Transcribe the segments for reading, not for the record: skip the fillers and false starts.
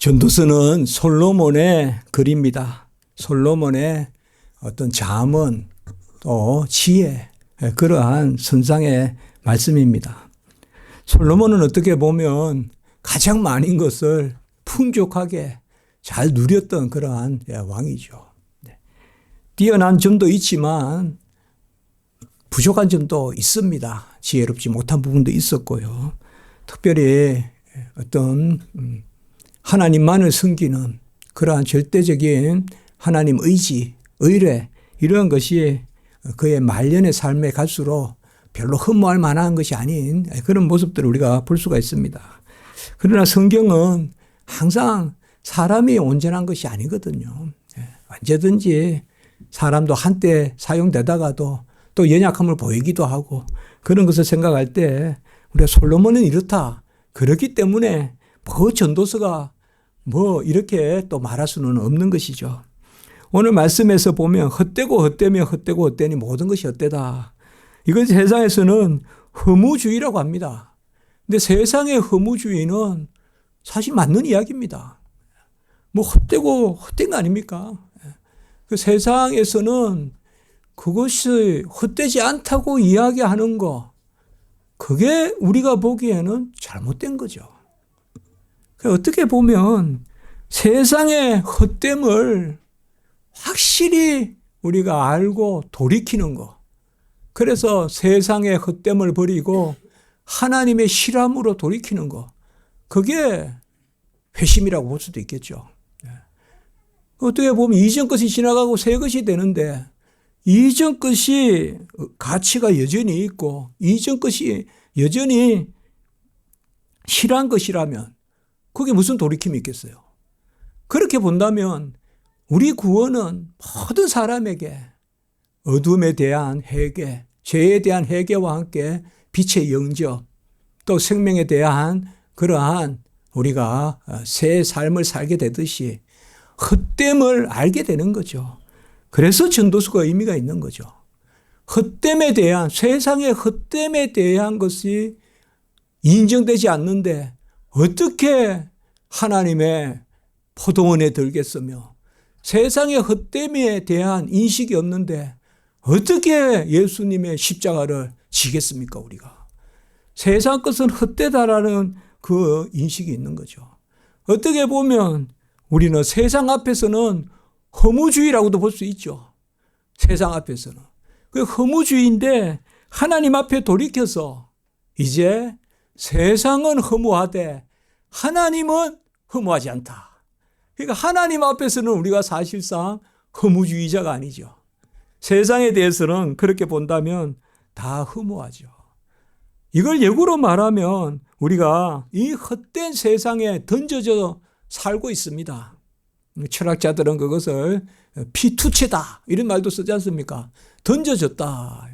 전도서는 솔로몬의 글입니다. 솔로몬의 어떤 잠언 또 지혜, 그러한 선상의 말씀입니다. 솔로몬은 어떻게 보면 가장 많은 것을 풍족하게 잘 누렸던 그러한 왕이죠. 뛰어난 점도 있지만 부족한 점도 있습니다. 지혜롭지 못한 부분도 있었고요. 특별히 어떤 하나님만을 섬기는 그러한 절대적인 하나님 의지, 의뢰 이런 것이 그의 말년의 삶에 갈수록 별로 흠모할 만한 것이 아닌 그런 모습들을 우리가 볼 수가 있습니다. 그러나 성경은 항상 사람이 온전한 것이 아니거든요. 언제든지 사람도 한때 사용되다가도 또 연약함을 보이기도 하고 그런 것을 생각할 때 우리가 솔로몬은 이렇다. 그렇기 때문에 전도서가 이렇게 또 말할 수는 없는 것이죠. 오늘 말씀에서 보면 헛되고 헛되며 헛되고 헛되니 모든 것이 헛되다. 이건 세상에서는 허무주의라고 합니다. 근데 세상의 허무주의는 사실 맞는 이야기입니다. 헛되고 헛된 거 아닙니까? 그 세상에서는 그것이 헛되지 않다고 이야기하는 거, 그게 우리가 보기에는 잘못된 거죠. 어떻게 보면 세상의 헛됨을 확실히 우리가 알고 돌이키는 거. 그래서 세상의 헛됨을 버리고 하나님의 실함으로 돌이키는 거. 그게 회심이라고 볼 수도 있겠죠. 어떻게 보면 이전 것이 지나가고 새 것이 되는데 이전 것이 가치가 여전히 있고 이전 것이 여전히 실한 것이라면 그게 무슨 돌이킴이 있겠어요. 그렇게 본다면 우리 구원은 모든 사람에게 어둠에 대한 회개, 죄에 대한 회개와 함께 빛의 영접, 또 생명에 대한 그러한 우리가 새 삶을 살게 되듯이 헛됨을 알게 되는 거죠. 그래서 전도서가 의미가 있는 거죠. 헛됨에 대한, 세상의 헛됨에 대한 것이 인정되지 않는데 어떻게 하나님의 포도원에 들겠으며 세상의 헛됨에 대한 인식이 없는데 어떻게 예수님의 십자가를 지겠습니까, 우리가? 세상 것은 헛되다라는 그 인식이 있는 거죠. 어떻게 보면 우리는 세상 앞에서는 허무주의라고도 볼 수 있죠. 세상 앞에서는. 그 허무주의인데 하나님 앞에 돌이켜서 이제 세상은 허무하되 하나님은 허무하지 않다. 그러니까 하나님 앞에서는 우리가 사실상 허무주의자가 아니죠. 세상에 대해서는 그렇게 본다면 다 허무하죠. 이걸 예고로 말하면 우리가 이 헛된 세상에 던져져 살고 있습니다. 철학자들은 그것을 피투체다 이런 말도 쓰지 않습니까? 던져졌다.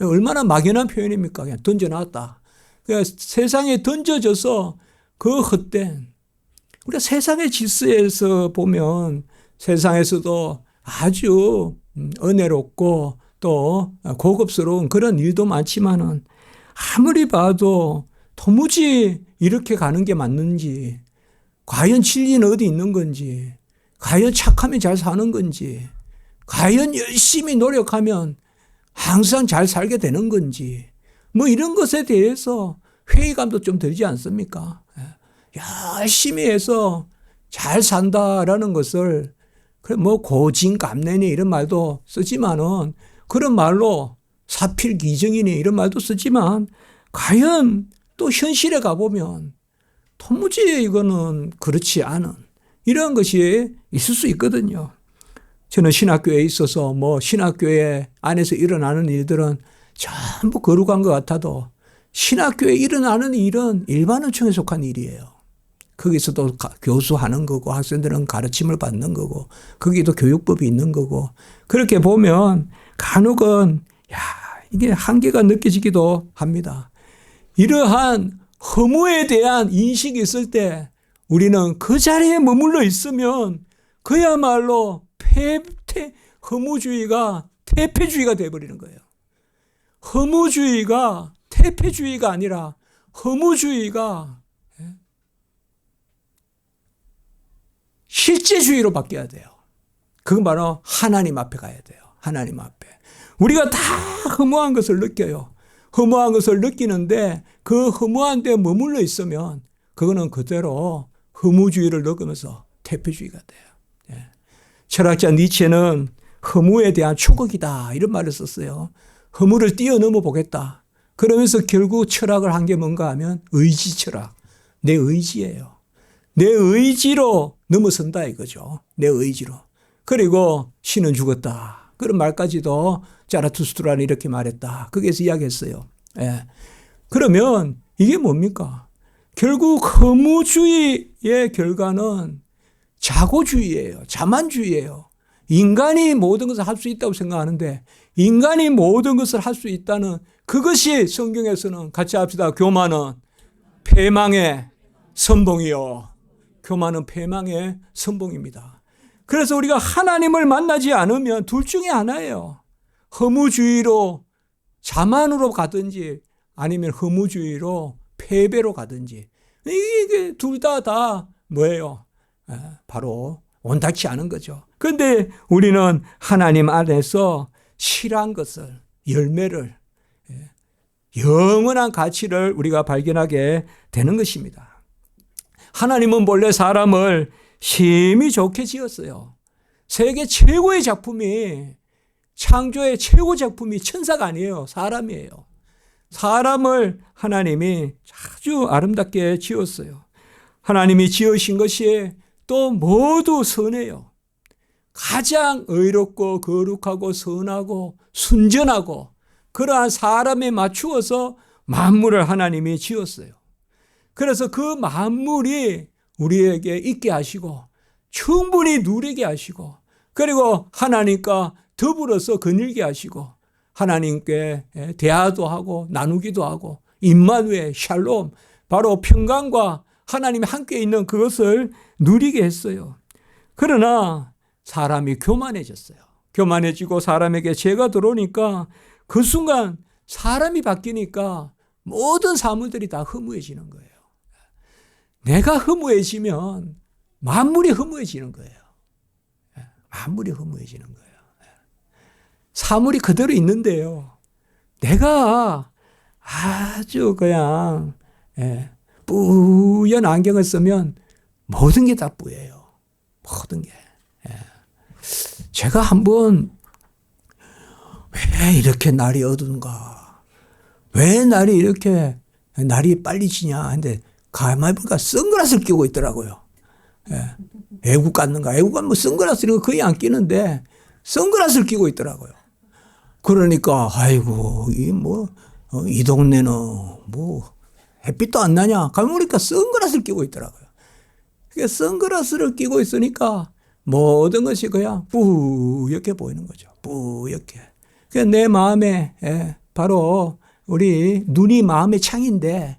얼마나 막연한 표현입니까? 그냥 던져놨다. 그러니까 세상에 던져져서 그 헛된 우리가 세상의 질서에서 보면 세상에서도 아주 은혜롭고 또 고급스러운 그런 일도 많지만은 아무리 봐도 도무지 이렇게 가는 게 맞는지, 과연 진리는 어디 있는 건지, 과연 착하면 잘 사는 건지, 과연 열심히 노력하면 항상 잘 살게 되는 건지, 이런 것에 대해서 회의감도 좀 들지 않습니까? 열심히 해서 잘 산다라는 것을 고진감래니 이런 말도 쓰지만은 그런 말로 사필기정이니 이런 말도 쓰지만 과연 또 현실에 가보면 도무지 이거는 그렇지 않은 이런 것이 있을 수 있거든요. 저는 신학교에 있어서 신학교에 안에서 일어나는 일들은 전부 거룩한 것 같아도 신학교에 일어나는 일은 일반원층에 속한 일이에요. 거기서도 교수하는 거고 학생들은 가르침을 받는 거고 거기도 교육법이 있는 거고 그렇게 보면 간혹은 이게 한계가 느껴지기도 합니다. 이러한 허무에 대한 인식이 있을 때 우리는 그 자리에 머물러 있으면 그야말로 허무주의가 퇴폐주의가 되어버리는 거예요. 허무주의가 퇴폐주의가 아니라 허무주의가 실제주의로 바뀌어야 돼요. 그건 바로 하나님 앞에 가야 돼요. 하나님 앞에. 우리가 다 허무한 것을 느껴요. 허무한 것을 느끼는데 그 허무한 데 머물러 있으면 그거는 그대로 허무주의를 느끼면서 퇴폐주의가 돼요. 예. 철학자 니체는 허무에 대한 초극이다 이런 말을 썼어요. 허무를 뛰어넘어 보겠다. 그러면서 결국 철학을 한 게 뭔가 하면 의지 철학. 내 의지예요. 내 의지로 넘어선다 이거죠. 내 의지로. 그리고 신은 죽었다. 그런 말까지도 자라투스트라는 이렇게 말했다. 거기에서 이야기했어요. 예. 그러면 이게 뭡니까? 결국 허무주의의 결과는 자고주의예요. 자만주의예요. 인간이 모든 것을 할 수 있다고 생각하는데 인간이 모든 것을 할 수 있다는 그것이 성경에서는 같이 합시다. 교만은 패망의 선봉이요. 교만은 패망의 선봉입니다. 그래서 우리가 하나님을 만나지 않으면 둘 중에 하나예요. 허무주의로 자만으로 가든지 아니면 허무주의로 패배로 가든지 이게 둘 다 뭐예요? 바로 온당치 않은 거죠. 그런데 우리는 하나님 안에서 실한 것을 열매를 영원한 가치를 우리가 발견하게 되는 것입니다. 하나님은 본래 사람을 심히 좋게 지었어요. 세계 최고의 작품이 창조의 최고 작품이 천사가 아니에요. 사람이에요. 사람을 하나님이 아주 아름답게 지었어요. 하나님이 지으신 것이 또 모두 선해요. 가장 의롭고 거룩하고 선하고 순전하고 그러한 사람에 맞추어서 만물을 하나님이 지었어요. 그래서 그 만물이 우리에게 있게 하시고 충분히 누리게 하시고 그리고 하나님과 더불어서 거닐게 하시고 하나님께 대화도 하고 나누기도 하고 임마누엘 샬롬 바로 평강과 하나님이 함께 있는 그것을 누리게 했어요. 그러나 사람이 교만해졌어요. 교만해지고 사람에게 죄가 들어오니까 그 순간 사람이 바뀌니까 모든 사물들이 다 허무해지는 거예요. 내가 허무해지면 만물이 허무해지는 거예요. 만물이 허무해지는 거예요. 사물이 그대로 있는데요. 내가 아주 그냥 뿌연 안경을 쓰면 모든 게 다 뿌예요. 모든 게. 제가 한번 왜 이렇게 날이 어두운가? 왜 날이 빨리 지냐? 근데 가만히 보니까 선글라스를 끼고 있더라고요. 애국 같는가? 애국 같으면 선글라스를 거의 안 끼는데 선글라스를 끼고 있더라고요. 그러니까 아이고 이 동네는 햇빛도 안 나냐? 가만히 보니까 선글라스를 끼고 있더라고요. 그러니까 선글라스를 끼고 있으니까 모든 것이 그냥 뿌옇게 보이는 거죠. 뿌옇게. 그러니까 내 마음에 바로 우리 눈이 마음의 창인데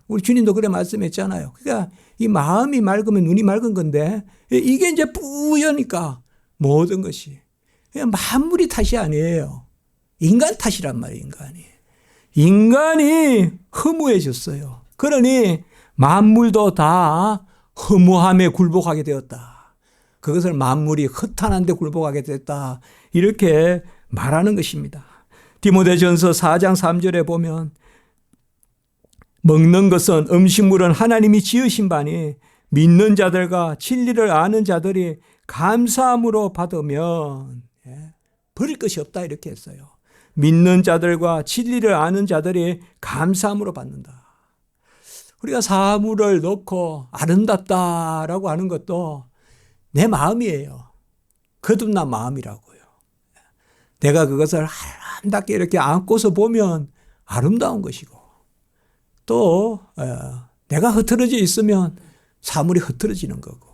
우리 주님도 그래 말씀했잖아요. 그러니까 이 마음이 맑으면 눈이 맑은 건데 이게 이제 뿌여니까 모든 것이 그냥 만물이 탓이 아니에요. 인간 탓이란 말이에요. 인간이 허무해졌어요. 그러니 만물도 다 허무함에 굴복하게 되었다. 그것을 만물이 허탄한 데 굴복하게 됐다. 이렇게 말하는 것입니다. 디모데전서 4장 3절에 보면 먹는 것은 음식물은 하나님이 지으신 바니 믿는 자들과 진리를 아는 자들이 감사함으로 받으면 버릴 것이 없다 이렇게 했어요. 믿는 자들과 진리를 아는 자들이 감사함으로 받는다. 우리가 사물을 놓고 아름답다라고 하는 것도 내 마음이에요. 거듭난 마음이라고요. 내가 그것을 아름답게 이렇게 안고서 보면 아름다운 것이고 또 내가 흐트러져 있으면 사물이 흐트러지는 거고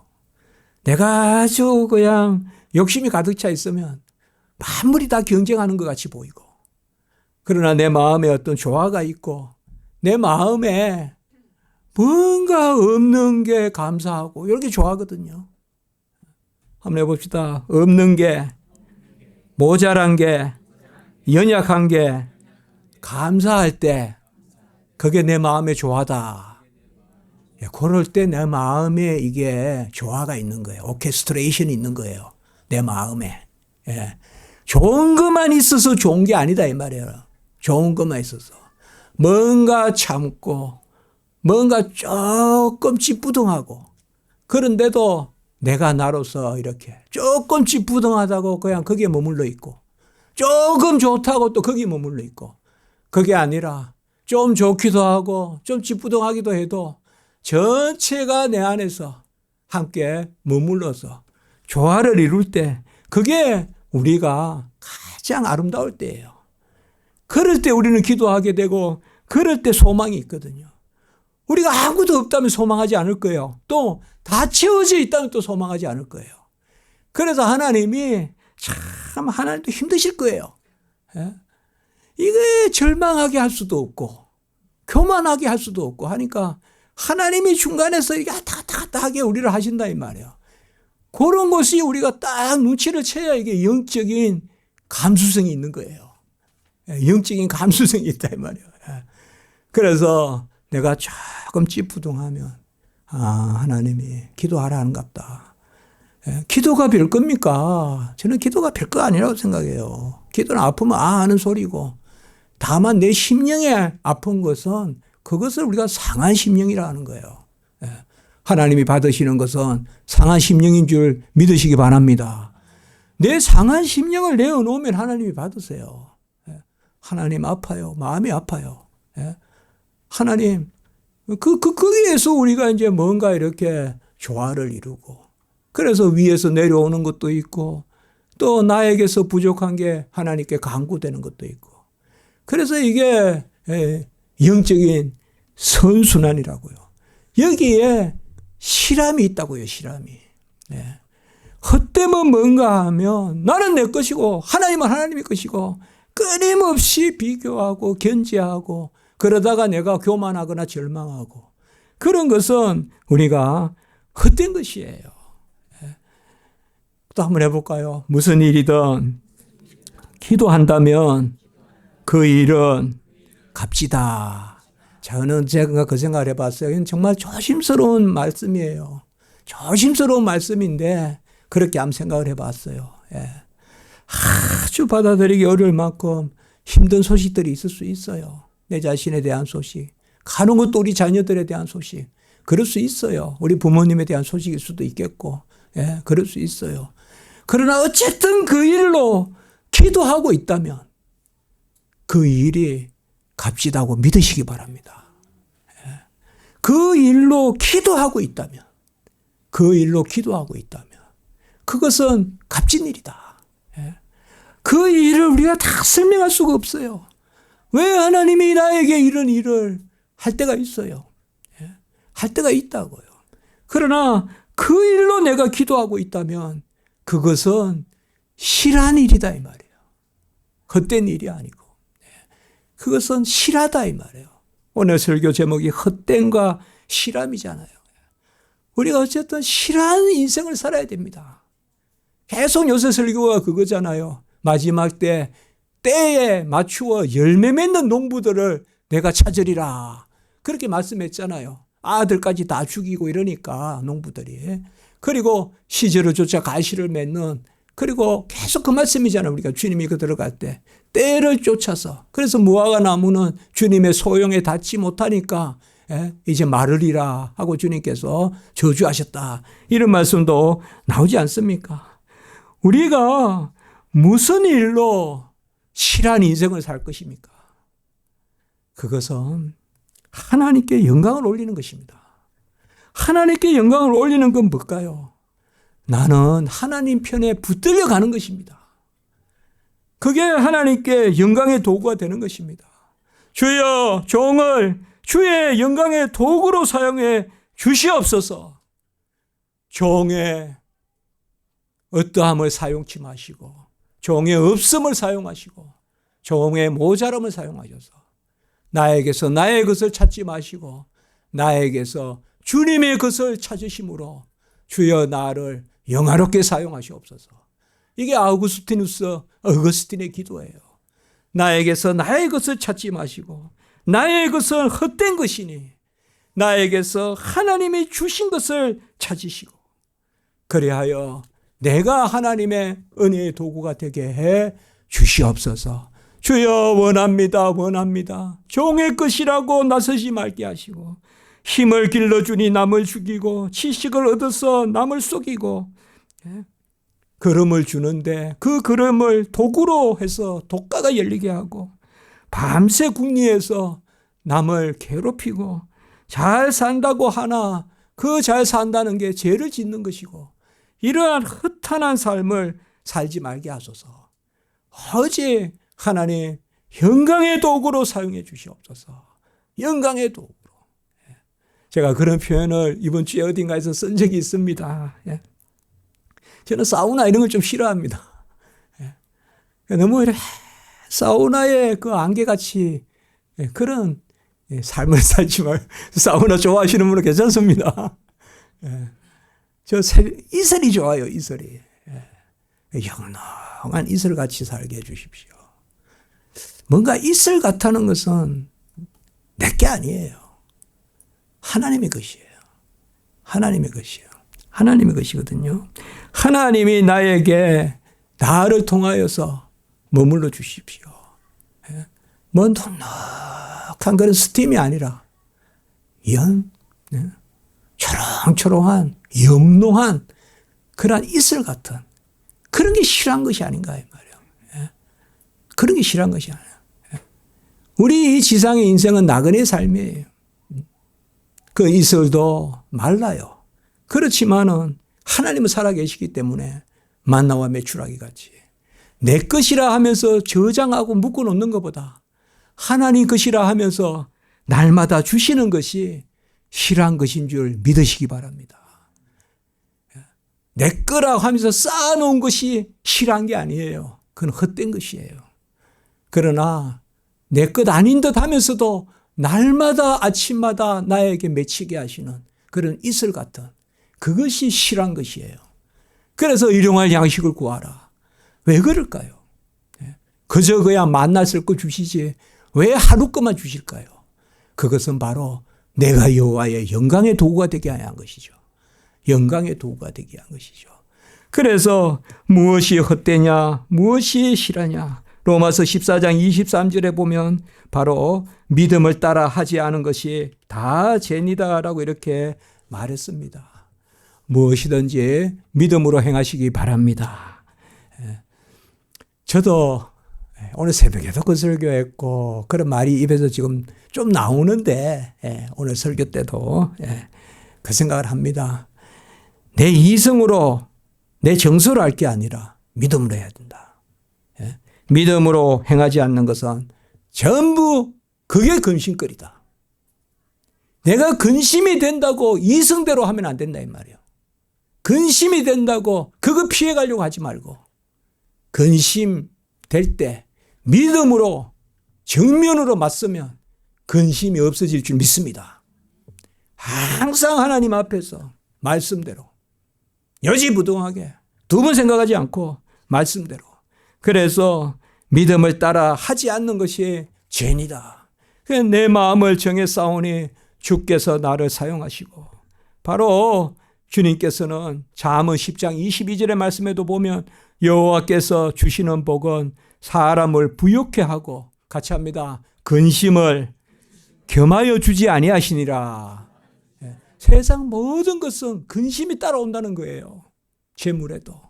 내가 아주 그냥 욕심이 가득 차 있으면 만물이 다 경쟁하는 것 같이 보이고 그러나 내 마음에 어떤 조화가 있고 내 마음에 뭔가 없는 게 감사하고 이렇게 좋아하거든요. 한번 해봅시다. 없는 게, 모자란 게, 연약한 게 감사할 때 그게 내 마음의 조화다. 그럴 때 내 마음에 이게 조화가 있는 거예요. 오케스트레이션이 있는 거예요. 내 마음에. 예. 좋은 것만 있어서 좋은 게 아니다 이 말이에요. 좋은 것만 있어서. 뭔가 참고 뭔가 조금 찌뿌둥하고 그런데도 내가 나로서 이렇게 조금 찌뿌둥하다고 그냥 거기에 머물러 있고 조금 좋다고 또 거기에 머물러 있고 그게 아니라 좀 좋기도 하고 좀 찌뿌둥하기도 해도 전체가 내 안에서 함께 머물러서 조화를 이룰 때 그게 우리가 가장 아름다울 때예요. 그럴 때 우리는 기도하게 되고 그럴 때 소망이 있거든요. 우리가 아무도 없다면 소망하지 않을 거예요. 또 다 채워져 있다면 또 소망하지 않을 거예요. 그래서 하나님이 참 하나님도 힘드실 거예요. 예? 이게 절망하게 할 수도 없고 교만하게 할 수도 없고 하니까 하나님이 중간에서 이게 왔다 갔다 하게 우리를 하신다 이 말이에요. 그런 것이 우리가 딱 눈치를 채야 이게 영적인 감수성이 있는 거예요. 영적인 감수성이 있다 이 말이에요. 그래서 내가 조금 찌뿌둥하면 하나님이 기도하라 하는갑다. 기도가 별 겁니까? 저는 기도가 별 거 아니라고 생각해요. 기도는 아프면 하는 소리고 다만 내 심령에 아픈 것은 그것을 우리가 상한 심령이라 하는 거예요. 하나님이 받으시는 것은 상한 심령인 줄 믿으시기 바랍니다. 내 상한 심령을 내어놓으면 하나님이 받으세요. 하나님 아파요. 마음이 아파요. 하나님, 거기에서 우리가 이제 뭔가 이렇게 조화를 이루고, 그래서 위에서 내려오는 것도 있고, 또 나에게서 부족한 게 하나님께 간구되는 것도 있고, 그래서 이게 영적인 선순환이라고요. 여기에 실함이 있다고요, 실함이. 헛되면 뭔가 하면 나는 내 것이고, 하나님은 하나님의 것이고, 끊임없이 비교하고 견제하고, 그러다가 내가 교만하거나 절망하고 그런 것은 우리가 헛된 것이에요. 또 한번 해볼까요? 무슨 일이든 기도한다면 그 일은 값지다. 저는 제가 그 생각을 해봤어요. 이건 정말 조심스러운 말씀이에요. 조심스러운 말씀인데 그렇게 한번 생각을 해봤어요. 아주 받아들이기 어려울 만큼 힘든 소식들이 있을 수 있어요. 내 자신에 대한 소식, 가는 것도 우리 자녀들에 대한 소식, 그럴 수 있어요. 우리 부모님에 대한 소식일 수도 있겠고, 그럴 수 있어요. 그러나 어쨌든 그 일로 기도하고 있다면 그 일이 값지다고 믿으시기 바랍니다. 그 일로 기도하고 있다면, 그 일로 기도하고 있다면 그것은 값진 일이다. 그 일을 우리가 다 설명할 수가 없어요. 왜 하나님이 나에게 이런 일을 할 때가 있어요. 할 때가 있다고요. 그러나 그 일로 내가 기도하고 있다면 그것은 실한 일이다 이 말이에요. 헛된 일이 아니고. 그것은 실하다 이 말이에요. 오늘 설교 제목이 헛된과 실함이잖아요. 우리가 어쨌든 실한 인생을 살아야 됩니다. 계속 요새 설교가 그거잖아요. 마지막 때에 맞추어 열매 맺는 농부들을 내가 찾으리라. 그렇게 말씀했잖아요. 아들까지 다 죽이고 이러니까 농부들이. 그리고 시절을 쫓아 가시를 맺는, 그리고 계속 그 말씀이잖아요. 우리가 주님이 그 들어갈 때 때를 쫓아서. 그래서 무화과 나무는 주님의 소용에 닿지 못하니까 이제 마르리라 하고 주님께서 저주하셨다. 이런 말씀도 나오지 않습니까? 우리가 무슨 일로 실한 인생을 살 것입니까? 그것은 하나님께 영광을 올리는 것입니다. 하나님께 영광을 올리는 건 뭘까요? 나는 하나님 편에 붙들려 가는 것입니다. 그게 하나님께 영광의 도구가 되는 것입니다. 주여, 종을 주의 영광의 도구로 사용해 주시옵소서. 종의 어떠함을 사용치 마시고 종의 없음을 사용하시고 종의 모자람을 사용하셔서 나에게서 나의 것을 찾지 마시고 나에게서 주님의 것을 찾으심으로 주여 나를 영화롭게 사용하시옵소서. 이게 어거스틴의 기도예요. 나에게서 나의 것을 찾지 마시고 나의 것은 헛된 것이니 나에게서 하나님이 주신 것을 찾으시고 그리하여 내가 하나님의 은혜의 도구가 되게 해 주시옵소서. 주여 원합니다. 원합니다. 종의 것이라고 나서지 말게 하시고 힘을 길러주니 남을 죽이고 지식을 얻어서 남을 속이고 걸음을 주는데 그 걸음을 도구로 해서 독가가 열리게 하고 밤새 궁리해서 남을 괴롭히고 잘 산다고 하나 그 잘 산다는 게 죄를 짓는 것이고 이러한 허탄한 삶을 살지 말게 하소서. 오직 하나님 영광의 도구로 사용해 주시옵소서. 영광의 도구로. 제가 그런 표현을 이번 주에 어딘가에서 쓴 적이 있습니다. 저는 사우나 이런 걸 좀 싫어합니다. 너무 이렇게 사우나의 그 안개같이 그런 삶을 살지 말. 사우나 좋아하시는 분은 괜찮습니다. 저 이슬이 좋아요. 이슬이. 영롱한 이슬같이 살게 해주십시오. 뭔가 이슬 같다는 것은 내게 아니에요. 하나님의 것이에요. 하나님의 것이에요. 하나님의 것이거든요. 하나님이 나를 통하여서 머물러 주십시오. 먼 넉넉한 그런 스팀이 아니라 초롱초롱한 영롱한 그러한 이슬 같은 그런 게 실한 것이 아닌가 이 말이에요. 그런 게 실한 것이 아니에요. 우리 이 지상의 인생은 나그네 삶이에요. 그 이슬도 말라요. 그렇지만은 하나님은 살아계시기 때문에 만나와 메추라기 같이 내 것이라 하면서 저장하고 묶어놓는 것보다 하나님 것이라 하면서 날마다 주시는 것이 실한 것인 줄 믿으시기 바랍니다. 내 거라고 하면서 쌓아놓은 것이 실한 게 아니에요. 그건 헛된 것이에요. 그러나 내 것 아닌 듯 하면서도 날마다 아침마다 나에게 맺히게 하시는 그런 이슬 같은 그것이 실한 것이에요. 그래서 일용할 양식을 구하라. 왜 그럴까요? 그저 그야 만났을 거 주시지 왜 하루 것만 주실까요? 그것은 바로 내가 여호와의 영광의 도구가 되게 한 것이죠. 영광의 도구가 되게 한 것이죠. 그래서 무엇이 헛되냐 무엇이 실하냐 로마서 14장 23절에 보면 바로 믿음을 따라 하지 않은 것이 다 죄니다라고 이렇게 말했습니다. 무엇이든지 믿음으로 행하시기 바랍니다. 저도 오늘 새벽에도 그 설교했고 그런 말이 입에서 지금 좀 나오는데 오늘 설교 때도 그 생각을 합니다. 내 이성으로 내 정서로 할 게 아니라 믿음으로 해야 된다. 믿음으로 행하지 않는 것은 전부 그게 근심거리다. 내가 근심이 된다고 이성대로 하면 안 된다 이 말이에요. 근심이 된다고 그거 피해가려고 하지 말고 근심 될 때 믿음으로 정면으로 맞서면 근심이 없어질 줄 믿습니다. 항상 하나님 앞에서 말씀대로 여지부동하게 두 번 생각하지 않고 말씀대로. 그래서 믿음을 따라 하지 않는 것이 죄니다. 내 마음을 정해 싸우니 주께서 나를 사용하시고 바로 주님께서는 잠언 10장 22절의 말씀에도 보면 여호와께서 주시는 복은 사람을 부욕해 하고 같이 합니다. 근심을 겸하여 주지 아니하시니라. 세상 모든 것은 근심이 따라온다는 거예요. 재물에도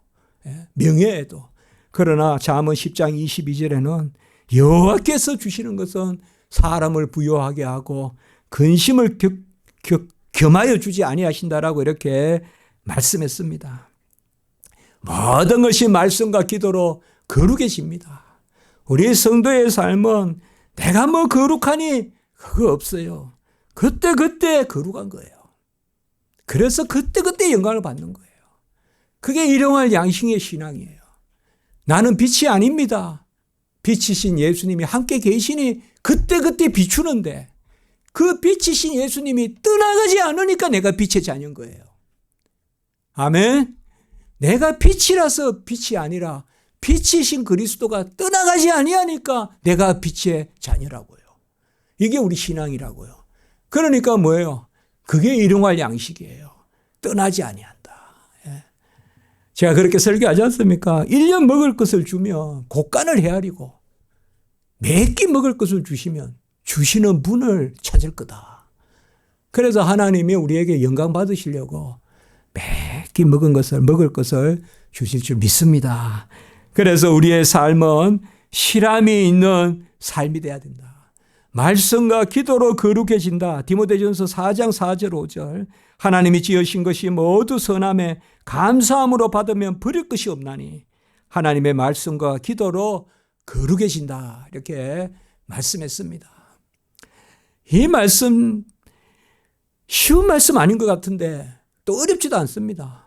명예에도. 그러나 잠언 10장 22절에는 여호와께서 주시는 것은 사람을 부요하게 하고 근심을 겸하여 주지 아니하신다라고 이렇게 말씀했습니다. 모든 것이 말씀과 기도로 거룩해집니다. 우리 성도의 삶은 내가 뭐 거룩하니 그거 없어요. 그때그때 거룩한 거예요. 그래서 그때그때 영광을 받는 거예요. 그게 일용할 양식의 신앙이에요. 나는 빛이 아닙니다. 빛이신 예수님이 함께 계시니 그때그때 비추는데 그 빛이신 예수님이 떠나가지 않으니까 내가 빛의 자녀인 거예요. 아멘. 내가 빛이라서 빛이 아니라 빛이신 그리스도가 떠나가지 아니하니까 내가 빛의 자녀라고요. 이게 우리 신앙이라고요. 그러니까 뭐예요? 그게 일용할 양식이에요. 떠나지 아니한다. 예. 제가 그렇게 설교하지 않습니까? 1년 먹을 것을 주면 곡간을 헤아리고 매 끼 먹을 것을 주시면 주시는 분을 찾을 거다. 그래서 하나님이 우리에게 영광 받으시려고 매 끼 먹을 것을 주실 줄 믿습니다. 그래서 우리의 삶은 실함이 있는 삶이 돼야 된다. 말씀과 기도로 거룩해진다. 디모데전서 4장 4절 5절. 하나님이 지으신 것이 모두 선함에 감사함으로 받으면 버릴 것이 없나니 하나님의 말씀과 기도로 거룩해진다. 이렇게 말씀했습니다. 이 말씀 쉬운 말씀 아닌 것 같은데 또 어렵지도 않습니다.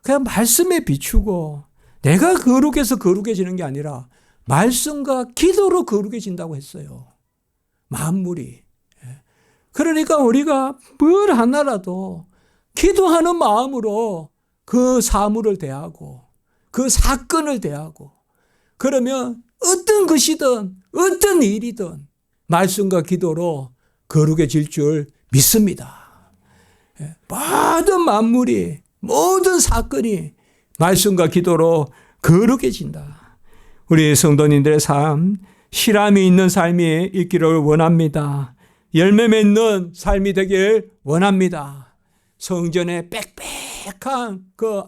그냥 말씀에 비추고 내가 거룩해서 거룩해지는 게 아니라 말씀과 기도로 거룩해진다고 했어요. 만물이. 그러니까 우리가 뭘 하나라도 기도하는 마음으로 그 사물을 대하고 그 사건을 대하고 그러면 어떤 것이든 어떤 일이든 말씀과 기도로 거룩해질 줄 믿습니다. 모든 만물이 모든 사건이 말씀과 기도로 거룩해진다. 우리 성도님들의 삶, 실함이 있는 삶이 있기를 원합니다. 열매 맺는 삶이 되길 원합니다. 성전에 빽빽한 그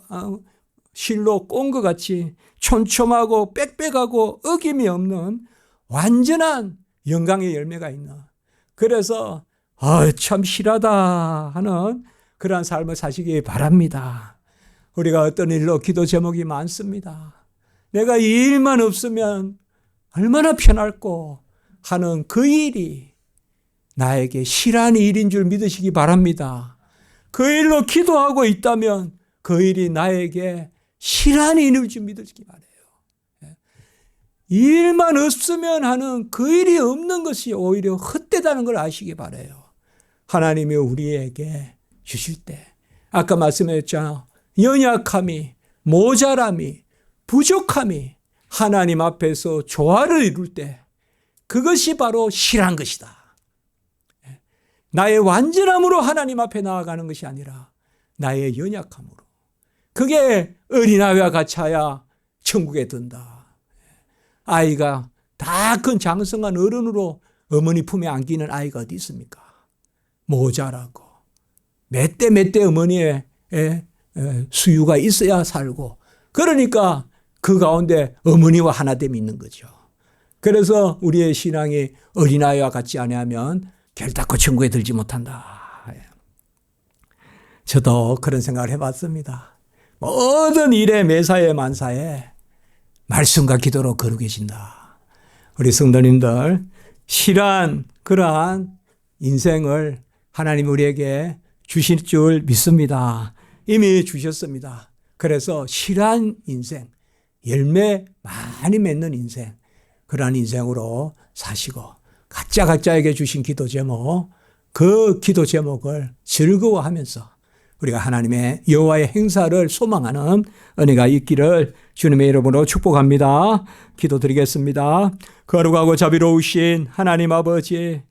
실로 꼰 것 같이 촘촘하고 빽빽하고 어김이 없는 완전한 영광의 열매가 있는, 그래서 참 실하다 하는 그러한 삶을 사시기 바랍니다. 우리가 어떤 일로 기도 제목이 많습니다. 내가 이 일만 없으면 얼마나 편할꼬 하는 그 일이 나에게 실한 일인 줄 믿으시기 바랍니다. 그 일로 기도하고 있다면 그 일이 나에게 실한 일인 줄 믿으시기 바라요. 이 일만 없으면 하는 그 일이 없는 것이 오히려 헛되다는 걸 아시기 바라요. 하나님이 우리에게 주실 때 아까 말씀했잖아요. 연약함이, 모자람이, 부족함이 하나님 앞에서 조화를 이룰 때 그것이 바로 실한 것이다. 나의 완전함으로 하나님 앞에 나아가는 것이 아니라 나의 연약함으로. 그게 어린아이와 같이 하여 천국에 든다. 아이가 다 큰 장성한 어른으로 어머니 품에 안기는 아이가 어디 있습니까? 모자라고 몇 대 어머니의 수유가 있어야 살고, 그러니까 그 가운데 어머니와 하나됨이 있는 거죠. 그래서 우리의 신앙이 어린아이와 같지 아니하면 결단코 천국에 들지 못한다. 저도 그런 생각을 해봤습니다. 모든 일에 매사에 만사에 말씀과 기도로 거룩해진다. 우리 성도님들, 실한 그러한 인생을 하나님 우리에게 주실 줄 믿습니다. 이미 주셨습니다. 그래서 실한 인생, 열매 많이 맺는 인생, 그러한 인생으로 사시고 각자에게 주신 기도 제목, 그 기도 제목을 즐거워하면서 우리가 하나님의 여호와의 행사를 소망하는 은혜가 있기를 주님의 이름으로 축복합니다. 기도드리겠습니다. 거룩하고 자비로우신 하나님 아버지,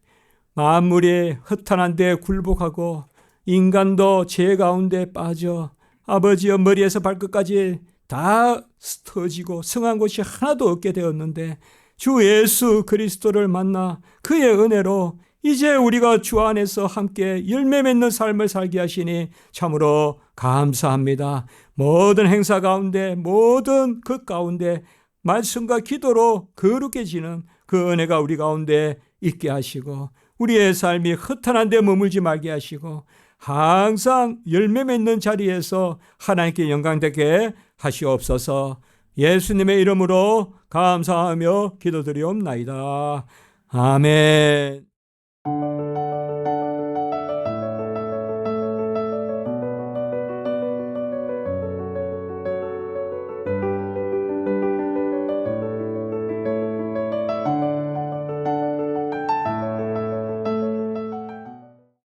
만물이 허탄한 데 굴복하고 인간도 죄 가운데 빠져 아버지의 머리에서 발끝까지 다 터지고 성한 곳이 하나도 없게 되었는데 주 예수 그리스도를 만나 그의 은혜로 이제 우리가 주 안에서 함께 열매 맺는 삶을 살게 하시니 참으로 감사합니다. 모든 행사 가운데, 모든 것 가운데 말씀과 기도로 거룩해지는 그 은혜가 우리 가운데 있게 하시고 우리의 삶이 허탄한 데 머물지 말게 하시고 항상 열매 맺는 자리에서 하나님께 영광되게 하시옵소서. 예수님의 이름으로 감사하며 기도드리옵나이다. 아멘.